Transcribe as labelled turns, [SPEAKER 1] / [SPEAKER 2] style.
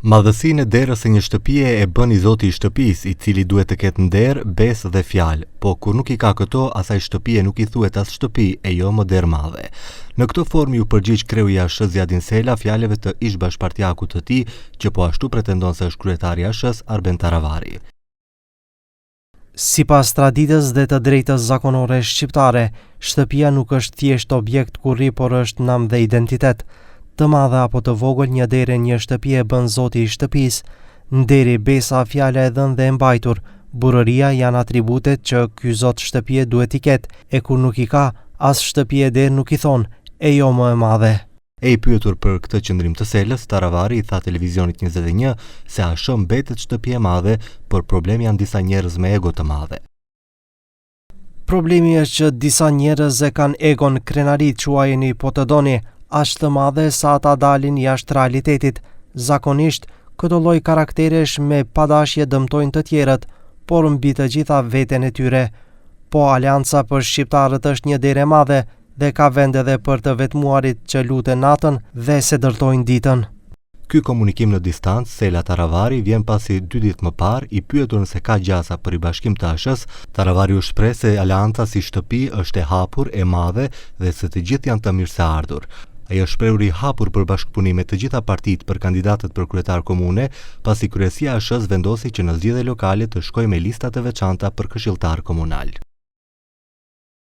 [SPEAKER 1] Madhësinë e derës së një shtëpie e bën i zoti i shtëpisë, i cili duhet të ketë nder, besë dhe fjalë, po kur nuk i ka këto, asaj shtëpie nuk i thuhet as shtëpi e jo më derë madhe. Në këtë formë u përgjigj kreu i ASH-s Zjadin Sela fjalëve të ish bashkëpartiakut të tij, që po ashtu pretendon se është kryetari i ASH-s Arben Taravari.
[SPEAKER 2] Sipas traditës dhe të drejtës zakonore shqiptare, shtëpia nuk është thjesht objekt kurri, por është nam dhe identitet. Të madhe apo të vogël, një derë një shtëpie bën zoti i shtëpisë. Nderi, besa, fjala e dhënë dhe e mbajtur, burëria janë atributet që ky zot shtëpie duhet i ketë, e kur nuk i ka, as shtëpie derë nuk i thon, e jo më e madhe.
[SPEAKER 1] E i pyetur për këtë qëndrim të Selës, Taravari i tha televizionit 21 se ASH mbetet shtëpi e madhe, por problemi janë disa njerëz me ego të madhe.
[SPEAKER 2] Problemi është që disa njerëz e kanë egon krenarit, quajeni po të doni, aq të madhe sa ata dalin jashtë realitetit. Zakonisht, këto lloj karakteresh me padashje dëmtojnë të tjerët, por mbi të gjitha veten e tyre. Po Alianca për shqiptarët është një derë e madhe dhe ka vend edhe për të vetmuarit që luten natën dhe se dërtojnë ditën.
[SPEAKER 1] Ky komunikim në distancë, Sela Taravari, vjen pasi 2 ditë më parë, i pyetur nëse ka gjasa për i bashkim të ASH-s, Taravari u shpreh se Alianca si shtëpi është e hapur, e madhe dhe se të gjithë janë të mirëseardhur. Ai është shprehur i hapur për bashkëpunim me të gjitha partitë për kandidatët për kryetar komune, pasi kryesia e ASH-s vendosi që në zgjedhjet lokale të shkojë me lista të veçanta për këshilltar komunal.